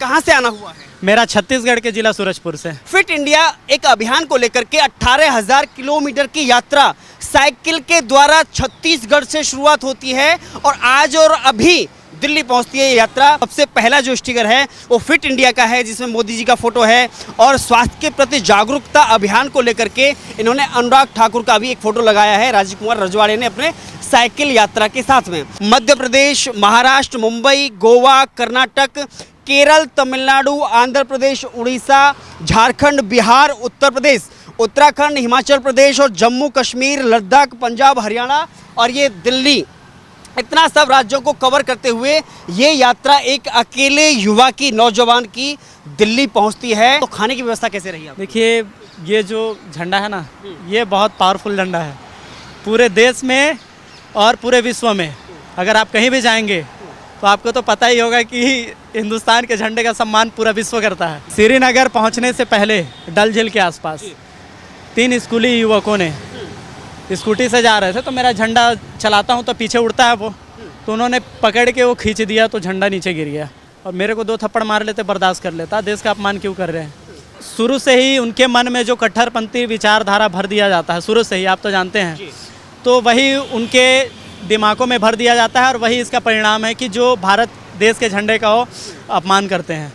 कहाँ से आना हुआ है? मेरा छत्तीसगढ़ के जिला सूरजपुर से। फिट इंडिया एक अभियान को लेकर के 18,000 किलोमीटर की यात्रा साइकिल के द्वारा छत्तीसगढ़ से शुरुआत होती है और आज और अभी दिल्ली पहुंचती है ये यात्रा। सबसे पहला जो स्टिकर है वो फिट इंडिया का है, जिसमें मोदी जी का फोटो है और स्वास्थ्य के प्रति जागरूकता अभियान को लेकर के इन्होंने अनुराग ठाकुर का भी एक फोटो लगाया है राजीव कुमार रजवाड़े ने अपने साइकिल यात्रा के साथ में। मध्य प्रदेश, महाराष्ट्र, मुंबई, गोवा, कर्नाटक, केरल, तमिलनाडु, आंध्र प्रदेश, उड़ीसा, झारखंड, बिहार, उत्तर प्रदेश, उत्तराखंड, हिमाचल प्रदेश और जम्मू कश्मीर, लद्दाख, पंजाब, हरियाणा और ये दिल्ली, इतना सब राज्यों को कवर करते हुए ये यात्रा एक अकेले युवा की, नौजवान की दिल्ली पहुंचती है। तो खाने की व्यवस्था कैसे रही? देखिए, ये जो झंडा है ना, ये बहुत पावरफुल झंडा है पूरे देश में और पूरे विश्व में। अगर आप कहीं भी जाएंगे तो आपको तो पता ही होगा कि हिंदुस्तान के झंडे का सम्मान पूरा विश्व करता है। श्रीनगर पहुंचने से पहले डल झील के आसपास 3 स्कूली युवकों ने स्कूटी से जा रहे थे, तो मेरा झंडा चलाता हूं तो पीछे उड़ता है वो, तो उन्होंने पकड़ के वो खींच दिया तो झंडा नीचे गिर गया और मेरे को 2 थप्पड़ मार लेते, बर्दाश्त कर लेता। देश का अपमान क्यों कर रहे हैं? शुरू से ही उनके मन में जो कट्टरपंथी विचारधारा भर दिया जाता है, शुरू से ही, आप तो जानते हैं, तो वही उनके दिमागों में भर दिया जाता है और वही इसका परिणाम है कि जो भारत देश के झंडे का वो अपमान करते हैं।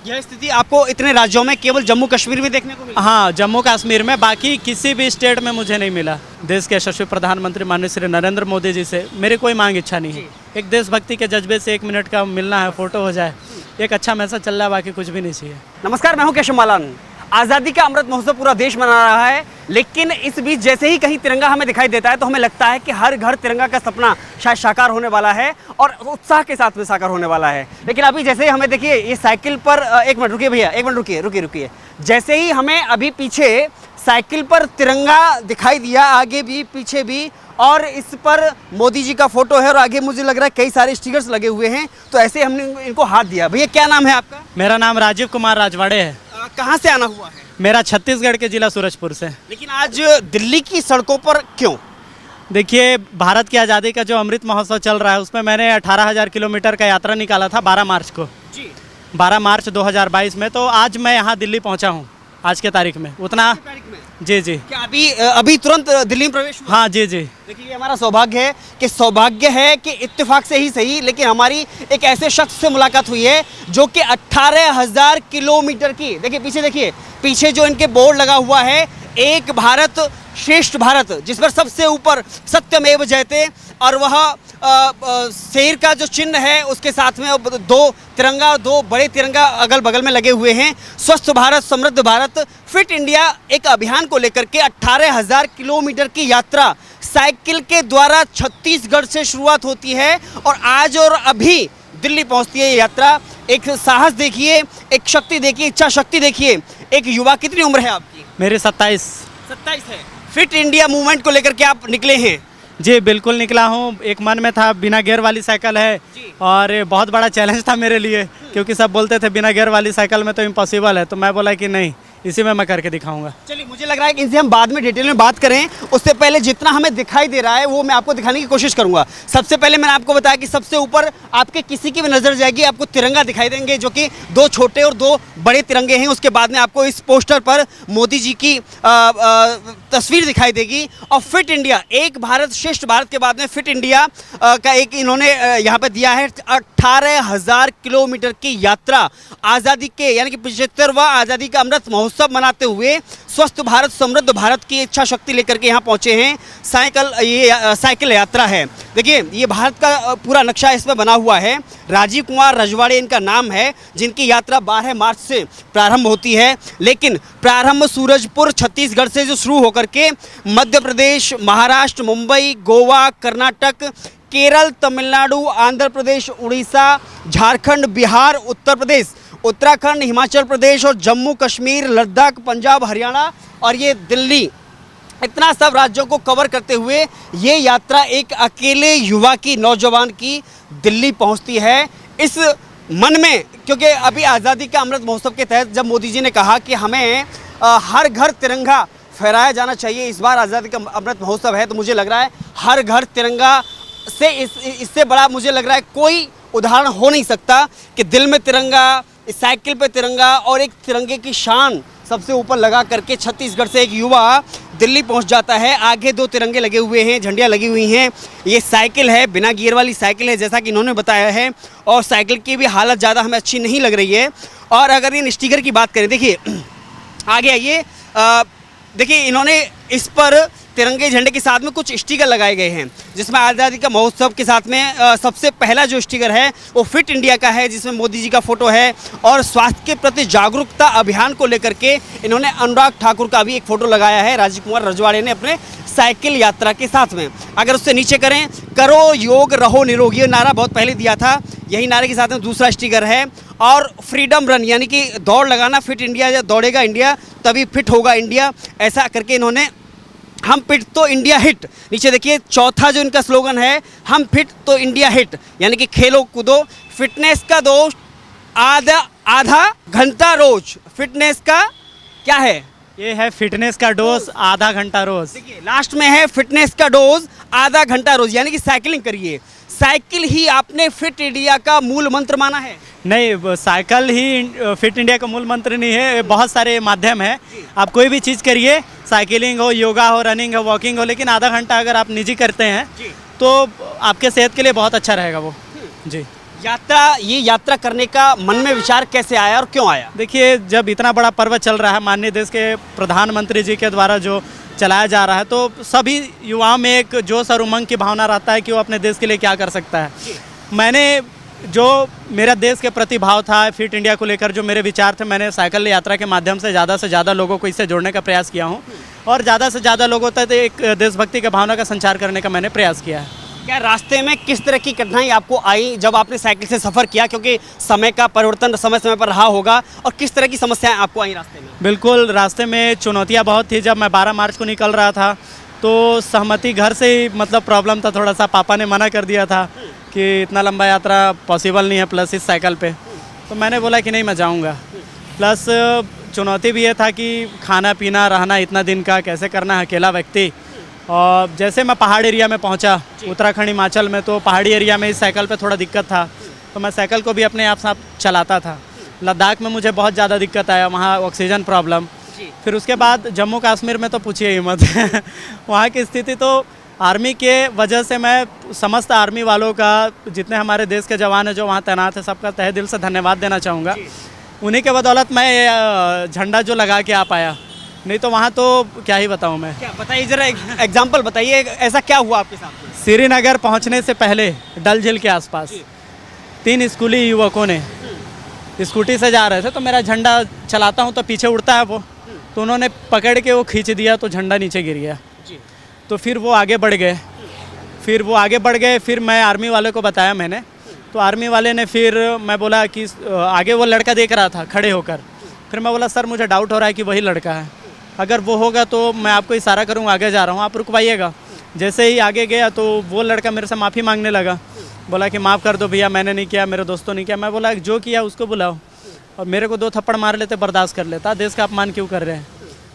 यह स्थिति आपको इतने राज्यों में केवल जम्मू कश्मीर में देखने को मिली? हाँ, जम्मू कश्मीर में, बाकी किसी भी स्टेट में मुझे नहीं मिला। देश के यशस्वी प्रधानमंत्री माननीय श्री नरेंद्र मोदी जी से मेरी कोई मांग इच्छा नहीं है। एक देशभक्ति के जज्बे से 1 मिनट का मिलना है, फोटो हो जाए, एक अच्छा मैसेज चल रहा है, बाकी कुछ भी नहीं चाहिए। नमस्कार, मैं हूं केशव मालान। आज़ादी का अमृत महोत्सव पूरा देश मना रहा है, लेकिन इस बीच जैसे ही कहीं तिरंगा हमें दिखाई देता है तो हमें लगता है कि हर घर तिरंगा का सपना शायद साकार होने वाला है और उत्साह के साथ में साकार होने वाला है। लेकिन अभी जैसे ही हमें देखिए ये साइकिल पर, एक मिनट रुकिए भैया, 1 मिनट रुकिए। जैसे ही हमें अभी पीछे साइकिल पर तिरंगा दिखाई दिया, आगे भी पीछे भी, और इस पर मोदी जी का फोटो है और आगे मुझे लग रहा है कई सारे स्टिकर्स लगे हुए हैं, तो ऐसे हमने इनको हाथ दिया। भैया क्या नाम है आपका? मेरा नाम राजीव कुमार रजवाड़े है। कहाँ से आना हुआ है? मेरा छत्तीसगढ़ के जिला सूरजपुर से। लेकिन आज दिल्ली की सड़कों पर क्यों? देखिए, भारत की आज़ादी का जो अमृत महोत्सव चल रहा है उसमें मैंने 18,000 किलोमीटर का यात्रा निकाला था 12 मार्च को जी, 12 मार्च 2022 में। तो आज मैं यहाँ दिल्ली पहुँचा हूँ, आज के तारीख में उतना। जी जी। क्या अभी तुरंत दिल्ली में प्रवेश हुआ? हाँ जी जी। देखिए, ये हमारा सौभाग्य है कि इत्तेफाक से ही सही, लेकिन हमारी एक ऐसे शख्स से मुलाकात हुई है जो कि 18,000 किलोमीटर की, देखिए पीछे देखिए, पीछे जो इनके बोर्ड लगा हुआ है, एक भारत श्रेष्ठ भारत, जिस पर सबसे ऊपर सत्यमेव जयते, और वह शेर का जो चिन्ह है उसके साथ में 2 तिरंगा, 2 बड़े तिरंगा अगल बगल में लगे हुए हैं। स्वस्थ भारत, समृद्ध भारत, फिट इंडिया एक अभियान को लेकर के 18,000 किलोमीटर की यात्रा साइकिल के द्वारा छत्तीसगढ़ से शुरुआत होती है और आज और अभी दिल्ली पहुंचती है ये यात्रा। एक साहस देखिए, एक शक्ति देखिए, इच्छा शक्ति देखिए। एक युवा, कितनी उम्र है आपकी? मेरी 27 है। फिट इंडिया मूवमेंट को लेकर के आप निकले हैं? जी बिल्कुल निकला हूँ। एक मन में था, बिना गियर वाली साइकिल है और बहुत बड़ा चैलेंज था मेरे लिए, क्योंकि सब बोलते थे बिना गियर वाली साइकिल में तो इम्पॉसिबल है, तो मैं बोला कि नहीं, इसी में मैं करके दिखाऊंगा। चलिए, मुझे लग रहा है कि इनसे हम बाद में डिटेल में बात करें, उससे पहले जितना हमें दिखाई दे रहा है वो मैं आपको दिखाने की कोशिश करूंगा। सबसे पहले मैंने आपको बताया कि सबसे ऊपर आपके किसी की भी नजर जाएगी, आपको तिरंगा दिखाई देंगे, जो कि 2 छोटे और 2 बड़े तिरंगे हैं। उसके बाद में आपको इस पोस्टर पर मोदी जी की तस्वीर दिखाई देगी और फिट इंडिया, एक भारत श्रेष्ठ भारत के बाद में फिट इंडिया का एक इन्होंने यहाँ पे दिया है। 18,000 किलोमीटर की यात्रा आज़ादी के, यानी कि 75वां आज़ादी का अमृत महोत्सव मनाते हुए स्वस्थ भारत, समृद्ध भारत की इच्छा शक्ति लेकर के यहाँ पहुँचे हैं। साइकिल यात्रा है। देखिए, ये भारत का पूरा नक्शा इसमें बना हुआ है। राजीव कुमार रजवाड़े इनका नाम है, जिनकी यात्रा 12 मार्च से प्रारंभ होती है, लेकिन प्रारंभ सूरजपुर छत्तीसगढ़ से जो शुरू होकर के मध्य प्रदेश, महाराष्ट्र, मुंबई, गोवा, कर्नाटक, केरल, तमिलनाडु, आंध्र प्रदेश, उड़ीसा, झारखंड, बिहार, उत्तर प्रदेश, उत्तराखंड, हिमाचल प्रदेश और जम्मू कश्मीर, लद्दाख, पंजाब, हरियाणा और ये दिल्ली, इतना सब राज्यों को कवर करते हुए ये यात्रा एक अकेले युवा की, नौजवान की दिल्ली पहुंचती है। इस मन में, क्योंकि अभी आज़ादी का अमृत महोत्सव के तहत जब मोदी जी ने कहा कि हमें हर घर तिरंगा फहराया जाना चाहिए, इस बार आज़ादी का अमृत महोत्सव है, तो मुझे लग रहा है हर घर तिरंगा से इससे बड़ा मुझे लग रहा है कोई उदाहरण हो नहीं सकता कि दिल में तिरंगा, इस साइकिल पे तिरंगा और एक तिरंगे की शान सबसे ऊपर लगा करके छत्तीसगढ़ से एक युवा दिल्ली पहुंच जाता है। आगे 2 तिरंगे लगे हुए हैं, झंडियाँ लगी हुई हैं। ये साइकिल है, बिना गियर वाली साइकिल है जैसा कि इन्होंने बताया है, और साइकिल की भी हालत ज़्यादा हमें अच्छी नहीं लग रही है। और अगर इन स्टिकर की बात करें, देखिए आगे आइए, देखिए इन्होंने इस पर तिरंगे झंडे के साथ में कुछ स्टिकर लगाए गए हैं, जिसमें आज़ादी का महोत्सव के साथ में सबसे पहला जो स्टिकर है वो फिट इंडिया का है, जिसमें मोदी जी का फोटो है। और स्वास्थ्य के प्रति जागरूकता अभियान को लेकर के इन्होंने अनुराग ठाकुर का भी एक फोटो लगाया है, राजीव कुमार रजवाड़े ने अपने साइकिल यात्रा के साथ में। अगर उससे नीचे करें, करो योग रहो निरोगी, ये नारा बहुत पहले दिया था, यही नारे के साथ में दूसरा स्टिकर है। और फ्रीडम रन यानी कि दौड़ लगाना, फिट इंडिया, जब दौड़ेगा इंडिया तभी फिट होगा इंडिया, ऐसा करके इन्होंने हम फिट तो इंडिया हिट। नीचे देखिए चौथा जो इनका स्लोगन है, हम फिट तो इंडिया हिट, यानी कि खेलो कूदो, फिटनेस का दोस्त आधा घंटा रोज। फिटनेस का क्या है? ये है फिटनेस का डोज आधा घंटा रोज। देखिए लास्ट में है फिटनेस का डोज आधा घंटा रोज, यानी कि साइकिलिंग करिए। साइकिल ही आपने फिट इंडिया का मूल मंत्र माना है? नहीं, साइकिल ही फिट इंडिया का मूल मंत्र नहीं है, बहुत सारे माध्यम है। आप कोई भी चीज़ करिए, साइकिलिंग हो, योगा हो, रनिंग हो, वॉकिंग हो, लेकिन आधा घंटा अगर आप निजी करते हैं तो आपके सेहत के लिए बहुत अच्छा रहेगा वो। जी, ये यात्रा करने का मन में विचार कैसे आया और क्यों आया? देखिए, जब इतना बड़ा पर्व चल रहा है, माननीय देश के प्रधानमंत्री जी के द्वारा जो चलाया जा रहा है, तो सभी युवाओं में एक जोश और उमंग की भावना रहता है कि वो अपने देश के लिए क्या कर सकता है। मैंने जो मेरा देश के प्रति भाव था, फिट इंडिया को लेकर जो मेरे विचार थे, मैंने साइकिल यात्रा के माध्यम से ज़्यादा लोगों को इससे जोड़ने का प्रयास किया हूँ, और ज़्यादा से ज़्यादा लोगों तक एक देशभक्ति की भावना का संचार करने का मैंने प्रयास किया है। क्या रास्ते में किस तरह की कठिनाई आपको आई जब आपने साइकिल से सफ़र किया, क्योंकि समय का परिवर्तन समय समय पर रहा होगा, और किस तरह की समस्याएं आपको आई रास्ते में? बिल्कुल, रास्ते में चुनौतियाँ बहुत थी। जब मैं 12 मार्च को निकल रहा था तो सहमति घर से ही मतलब प्रॉब्लम था, थोड़ा सा पापा ने मना कर दिया था कि इतना लंबा यात्रा पॉसिबल नहीं है, प्लस इस साइकिल पे। तो मैंने बोला कि नहीं, मैं जाऊंगा। प्लस चुनौती भी ये था कि खाना पीना रहना इतना दिन का कैसे करना है अकेला व्यक्ति। और जैसे मैं पहाड़ एरिया में पहुंचा, उत्तराखंड हिमाचल में, तो पहाड़ी एरिया में इस साइकिल पे थोड़ा दिक्कत था, तो मैं साइकिल को भी अपने आप साथ चलाता था। लद्दाख में मुझे बहुत ज़्यादा दिक्कत आया, वहाँ ऑक्सीजन प्रॉब्लम। फिर उसके बाद जम्मू कश्मीर में तो पूछिए ही मत वहाँ की स्थिति तो आर्मी के वजह से मैं समस्त आर्मी वालों का, जितने हमारे देश के जवान हैं जो वहाँ तैनात हैं, सबका तहे दिल से धन्यवाद देना चाहूँगा। उन्हीं के बदौलत मैं झंडा जो लगा के आ पाया, नहीं तो वहाँ तो क्या ही बताऊँ मैं। क्या बताइए, जरा एग्जाम्पल बताइए, ऐसा क्या हुआ आपके साथ? श्रीनगर पहुँचने से पहले डल झील के आसपास 3 स्कूली युवकों ने स्कूटी से जा रहे थे, तो मेरा झंडा चलाता हूँ तो पीछे उड़ता है वो, तो उन्होंने पकड़ के वो खींच दिया, तो झंडा नीचे गिर गया। तो फिर वो आगे बढ़ गए, फिर मैं आर्मी वाले को बताया मैंने, तो आर्मी वाले ने फिर, मैं बोला कि आगे वो लड़का देख रहा था खड़े होकर, फिर मैं बोला सर मुझे डाउट हो रहा है कि वही लड़का है, अगर वो होगा तो मैं आपको इशारा करूँगा आगे जा रहा हूँ, आप रुकवाइएगा। जैसे ही आगे गया तो वो लड़का मेरे से माफ़ी मांगने लगा, बोला कि माफ़ कर दो भैया, मैंने नहीं किया, मेरे दोस्तों ने किया। मैं बोला जो किया उसको बुलाओ, और मेरे को 2 थप्पड़ मार लेते बर्दाश्त कर लेता, देश का अपमान क्यों कर रहे हैं।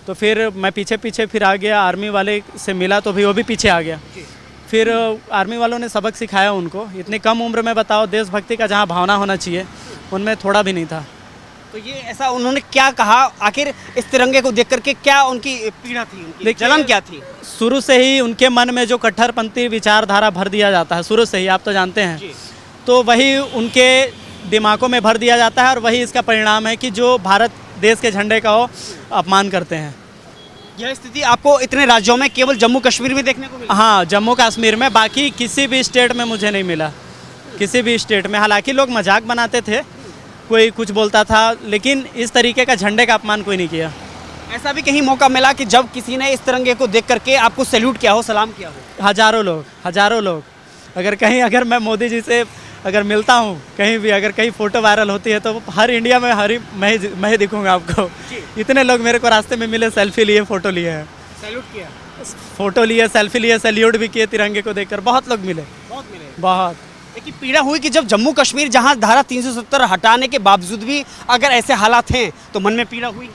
तो फिर मैं पीछे फिर आ गया, आर्मी वाले से मिला तो भी वो भी पीछे आ गया। फिर आर्मी वालों ने सबक सिखाया उनको, इतनी कम उम्र में बताओ, देशभक्ति का जहाँ भावना होना चाहिए उनमें थोड़ा भी नहीं था। तो ये ऐसा उन्होंने क्या कहा, आखिर इस तिरंगे को देख करके क्या उनकी पीड़ा थी, उनकी जलन क्या थी? शुरू से ही उनके मन में जो कट्टरपंथी विचारधारा भर दिया जाता है, शुरू से ही, आप तो जानते हैं, तो वही उनके दिमागों में भर दिया जाता है, और वही इसका परिणाम है कि जो भारत देश के झंडे का वो अपमान करते हैं। यह स्थिति आपको इतने राज्यों में केवल जम्मू कश्मीर में देखने को मिली? हाँ, जम्मू कश्मीर में, बाकी किसी भी स्टेट में मुझे नहीं मिला, किसी भी स्टेट में। हालांकि लोग मजाक बनाते थे, कोई कुछ बोलता था, लेकिन इस तरीके का झंडे का अपमान कोई नहीं किया। ऐसा भी कहीं मौका मिला कि जब किसी ने इस तिरंगे को देख करके आपको सैल्यूट किया हो, सलाम किया हो? हजारों लोग। अगर मैं मोदी जी से अगर मिलता हूँ कहीं भी, अगर कहीं फ़ोटो वायरल होती है तो हर इंडिया में मैं ही दिखूँगा आपको। इतने लोग मेरे को रास्ते में मिले, सेल्फी लिए, फ़ोटो लिए हैं, सैल्यूट किया, फ़ोटो लिए, सेल्फी लिए, सैल्यूट भी किए तिरंगे को देखकर। बहुत लोग मिले, बहुत। लेकिन पीड़ा हुई कि जब जम्मू कश्मीर, जहां धारा 370 हटाने के बावजूद भी अगर ऐसे हालात हैं, तो मन में पीड़ा हुई?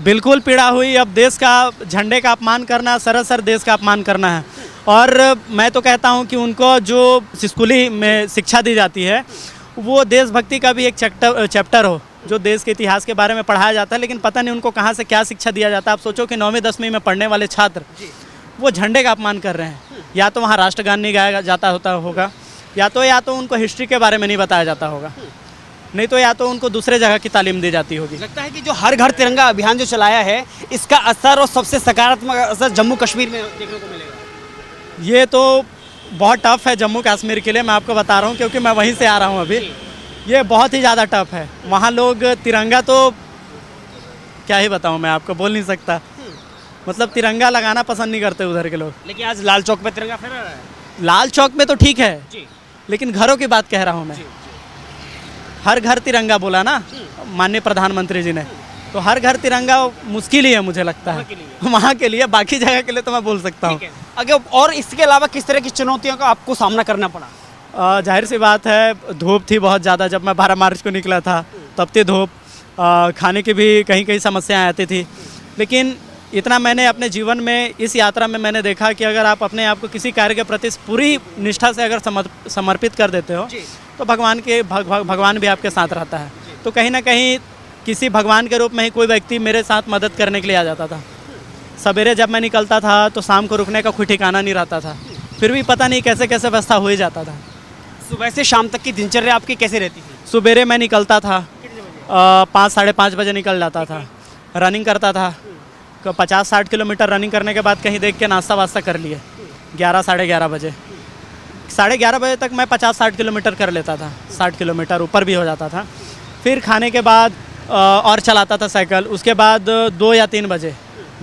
बिल्कुल पीड़ा हुई। अब देश का झंडे का अपमान करना सरासर देश का अपमान करना है, और मैं तो कहता हूं कि उनको जो स्कूली में शिक्षा दी जाती है वो देशभक्ति का भी एक चैप्टर हो, जो देश के इतिहास के बारे में पढ़ाया जाता है, लेकिन पता नहीं उनको कहाँ से क्या शिक्षा दिया जाता है। आप सोचो कि 9वीं 10वीं में पढ़ने वाले छात्र वो झंडे का अपमान कर रहे हैं। या तो वहाँ राष्ट्रगान नहीं गाया जाता होगा, या तो उनको हिस्ट्री के बारे में नहीं बताया जाता होगा, नहीं तो या तो उनको दूसरे जगह की तालीम दी जाती होगी। लगता है कि जो हर घर तिरंगा अभियान जो चलाया है, इसका असर और सबसे सकारात्मक असर जम्मू कश्मीर में देखने को मिलेगा। ये तो बहुत टफ है जम्मू कश्मीर के लिए, मैं आपको बता रहा हूँ, क्योंकि मैं वहीं से आ रहा हूँ अभी। ये बहुत ही ज़्यादा टफ है। वहाँ लोग तिरंगा तो क्या ही बताऊँ, मैं आपको बोल नहीं सकता। मतलब तिरंगा लगाना पसंद नहीं करते उधर के लोग। लेकिन आज लाल चौक पे तिरंगा फहरा रहा है। लाल चौक में तो ठीक है, जी लेकिन घरों की बात कह रहा हूँ मैं। हर घर तिरंगा बोला ना माननीय प्रधानमंत्री जी ने, तो हर घर तिरंगा मुश्किल ही है मुझे लगता है वहाँ के लिए। बाकी जगह के लिए तो मैं बोल सकता हूँ। अगर और इसके अलावा किस तरह की चुनौतियों का आपको सामना करना पड़ा? जाहिर सी बात है, धूप थी बहुत ज़्यादा। जब मैं 12 मार्च को निकला था तब थी धूप। खाने की भी कहीं कहीं समस्याएं आती थी, लेकिन इतना मैंने अपने जीवन में इस यात्रा में मैंने देखा कि अगर आप अपने आप को किसी कार्य के प्रति पूरी निष्ठा से अगर समर्पित कर देते हो तो भगवान भी आपके साथ रहता है। तो कहीं ना कहीं किसी भगवान के रूप में ही कोई व्यक्ति मेरे साथ मदद करने के लिए आ जाता था। सवेरे जब मैं निकलता था तो शाम को रुकने का कोई ठिकाना नहीं रहता था, फिर भी पता नहीं कैसे कैसे व्यवस्था हो ही जाता था। सुबह से शाम तक की दिनचर्या आपकी कैसे रहती थी? सवेरे मैं निकलता था 5 साढ़े 5 बजे निकल जाता था, रनिंग करता था। 50-60 किलोमीटर रनिंग करने के बाद कहीं देख के नाश्ता वास्ता कर लिए 11 साढ़े 11 बजे। 11:30 बजे तक मैं 50-60 किलोमीटर कर लेता था, 60 किलोमीटर ऊपर भी हो जाता था। फिर खाने के बाद और चलाता था साइकिल। उसके बाद 2 या 3 बजे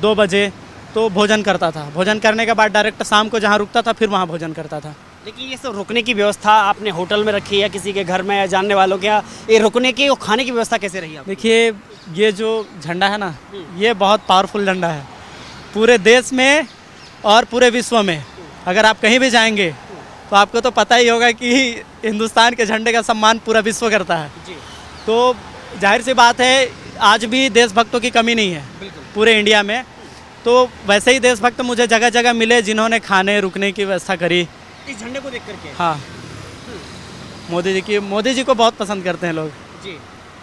2 बजे तो भोजन करता था। भोजन करने के बाद डायरेक्ट शाम को जहाँ रुकता था फिर वहाँ भोजन करता था। लेकिन ये सब रुकने की व्यवस्था आपने होटल में रखी या किसी के घर में या जानने वालों के यहाँ, ये रुकने की और खाने की व्यवस्था कैसे रही आपकी? देखिए, ये जो झंडा है ना, ये बहुत पावरफुल झंडा है पूरे देश में और पूरे विश्व में। अगर आप कहीं भी जाएंगे तो आपको तो पता ही होगा कि हिंदुस्तान के झंडे का सम्मान पूरा विश्व करता है। तो जाहिर सी बात है, आज भी देशभक्तों की कमी नहीं है पूरे इंडिया में। तो वैसे ही देशभक्त मुझे जगह जगह मिले जिन्होंने खाने रुकने की व्यवस्था करी इस झंडे को देख करके। हाँ, मोदी जी को बहुत पसंद करते हैं लोग। जी,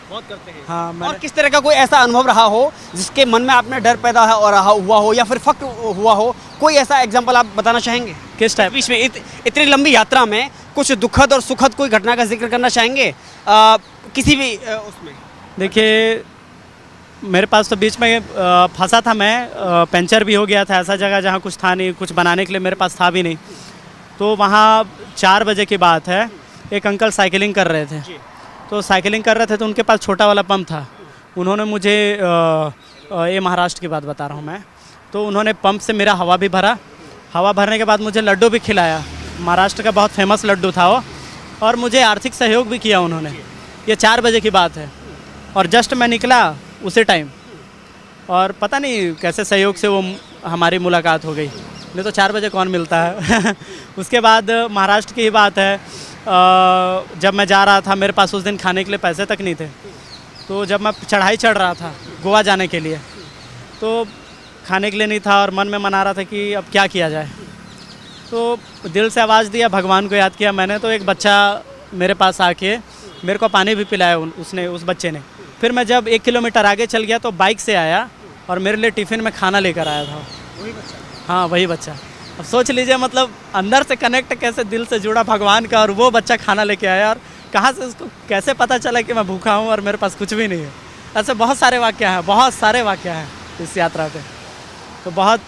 बहुत करते हैं। हाँ, और किस तरह का कोई ऐसा अनुभव रहा हो जिसके मन में आपने डर पैदा हुआ हो या फिर फक्र हुआ हो, कोई ऐसा एग्जांपल आप बताना चाहेंगे? किस टाइप? बीच में इतनी लंबी यात्रा में कुछ दुखद और सुखद कोई घटना का जिक्र करना चाहेंगे किसी भी उसमें? देखिए, मेरे पास तो बीच में फंसा था मैं, पंचर भी हो गया था ऐसा जगह जहाँ कुछ था नहीं, कुछ बनाने के लिए मेरे पास था भी नहीं। तो वहाँ 4 बजे की बात है, एक अंकल साइकिलिंग कर रहे थे। तो साइकिलिंग कर रहे थे तो उनके पास छोटा वाला पंप था। उन्होंने मुझे ये महाराष्ट्र की बात बता रहा हूँ मैं, तो उन्होंने पंप से मेरा हवा भी भरा। हवा भरने के बाद मुझे लड्डू भी खिलाया। महाराष्ट्र का बहुत फेमस लड्डू था वो, और मुझे आर्थिक सहयोग भी किया उन्होंने। ये 4 बजे की बात है और जस्ट मैं निकला उसी टाइम, और पता नहीं कैसे सहयोग से वो हमारी मुलाकात हो गई, नहीं तो 4 बजे कौन मिलता है। उसके बाद महाराष्ट्र की ही बात है, जब मैं जा रहा था मेरे पास उस दिन खाने के लिए पैसे तक नहीं थे। तो जब मैं चढ़ाई चढ़ रहा था गोवा जाने के लिए, तो खाने के लिए नहीं था और मन में मना रहा था कि अब क्या किया जाए। तो दिल से आवाज़ दिया, भगवान को याद किया मैंने। तो एक बच्चा मेरे पास आके मेरे को पानी भी पिलाया उस बच्चे ने। फिर मैं जब 1 किलोमीटर आगे चल गया तो बाइक से आया और मेरे लिए टिफ़िन में खाना लेकर आया था। वही बच्चा? हाँ, वही बच्चा। अब सोच लीजिए, मतलब अंदर से कनेक्ट कैसे दिल से जुड़ा भगवान का, और वो बच्चा खाना लेके आया, और कहाँ से उसको कैसे पता चला कि मैं भूखा हूँ और मेरे पास कुछ भी नहीं है। ऐसे बहुत सारे वाक़या हैं इस यात्रा पे। तो बहुत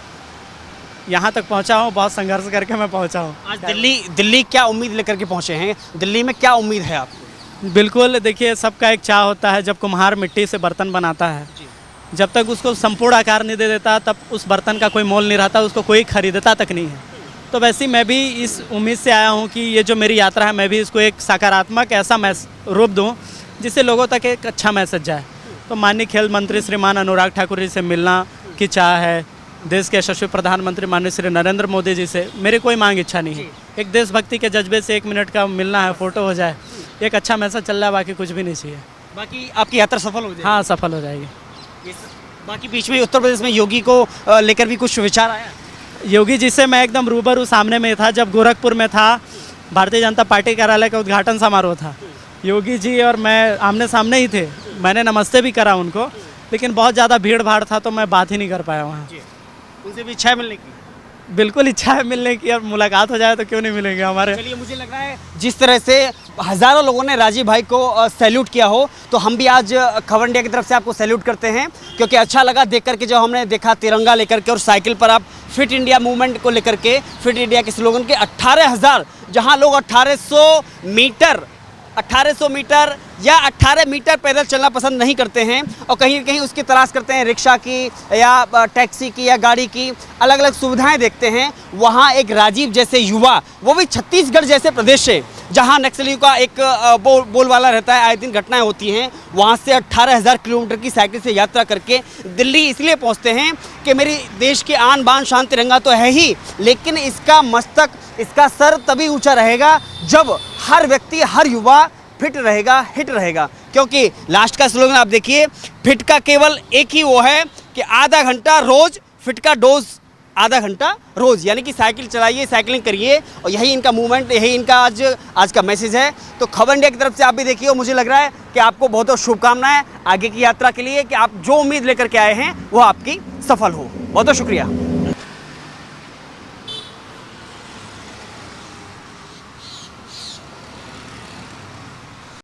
यहाँ तक पहुँचा हूँ, बहुत संघर्ष करके मैं पहुँचा हूँ। आज दिल्ली क्या उम्मीद लेकर के पहुँचे हैं? दिल्ली में क्या उम्मीद है आपको? बिल्कुल, देखिए, सबका एक चाह होता है, जब कुम्हार मिट्टी से बर्तन बनाता है, जब तक उसको संपूर्ण आकार नहीं दे देता तब उस बर्तन का कोई मोल नहीं रहता, उसको कोई खरीदता तक नहीं है। तो वैसे ही मैं भी इस उम्मीद से आया हूँ कि ये जो मेरी यात्रा है, मैं भी इसको एक सकारात्मक ऐसा रूप दूँ जिससे लोगों तक एक अच्छा मैसेज जाए। तो माननीय खेल मंत्री श्रीमान अनुराग ठाकुर जी से मिलना की चाह है, देश के यशस्वी प्रधानमंत्री माननीय श्री नरेंद्र मोदी जी से मेरी कोई मांग इच्छा नहीं है। एक देशभक्ति के जज्बे से 1 मिनट का मिलना है, फ़ोटो हो जाए, एक अच्छा मैसेज चल रहा है, बाकी कुछ भी नहीं चाहिए। बाकी आपकी यात्रा सफल हो जाए? हाँ, सफल हो जाएगी। बाकी बीच में उत्तर प्रदेश में योगी को लेकर भी कुछ विचार आया? योगी जी से मैं एकदम रूबरू सामने में था, जब गोरखपुर में था, भारतीय जनता पार्टी कार्यालय का उद्घाटन समारोह था। योगी जी और मैं आमने सामने ही थे, मैंने नमस्ते भी करा उनको, लेकिन बहुत ज़्यादा भीड़ भाड़ था तो मैं बात ही नहीं कर पाया वहाँ। उनसे भी इच्छा है मिलने की? बिल्कुल इच्छा है मिलने की, अब मुलाकात हो जाए तो क्यों नहीं मिलेंगे हमारे। चलिए, मुझे लग रहा है जिस तरह से हज़ारों लोगों ने राजीव भाई को सैल्यूट किया हो, तो हम भी आज खबर इंडिया की तरफ से आपको सैल्यूट करते हैं, क्योंकि अच्छा लगा देख करके जब हमने देखा तिरंगा लेकर के और साइकिल पर आप फिट इंडिया मूवमेंट को लेकर के, फिट इंडिया के स्लोगन के 18,000, जहां लोग 1800 मीटर या 18 मीटर पैदल चलना पसंद नहीं करते हैं और कहीं कहीं उसकी तलाश करते हैं रिक्शा की या टैक्सी की या गाड़ी की, अलग अलग सुविधाएं देखते हैं। वहाँ एक राजीव जैसे युवा, वो भी छत्तीसगढ़ जैसे प्रदेश से, जहाँ नक्सलियों का एक बोलबाला रहता है, आए दिन घटनाएं होती हैं, वहाँ से 18,000 किलोमीटर की साइकिल से यात्रा करके दिल्ली इसलिए पहुँचते हैं कि मेरी देश की आन बान शान तिरंगा तो है ही, लेकिन इसका मस्तक, इसका सर तभी ऊंचा रहेगा जब हर व्यक्ति, हर युवा फिट रहेगा, हिट रहेगा। क्योंकि लास्ट का स्लोगन आप देखिए, फिट का केवल एक ही वो है कि आधा घंटा रोज, फिट का डोज आधा घंटा रोज, यानी कि साइकिल चलाइए, साइकिलिंग करिए, और यही इनका मूवमेंट, यही इनका आज का मैसेज है। तो खबर इंडिया की तरफ से आप भी देखिए, और मुझे लग रहा है कि आपको बहुत बहुत शुभकामनाएं आगे की यात्रा के लिए, कि आप जो उम्मीद लेकर के आए हैं वो आपकी सफल हो। बहुत बहुत शुक्रिया।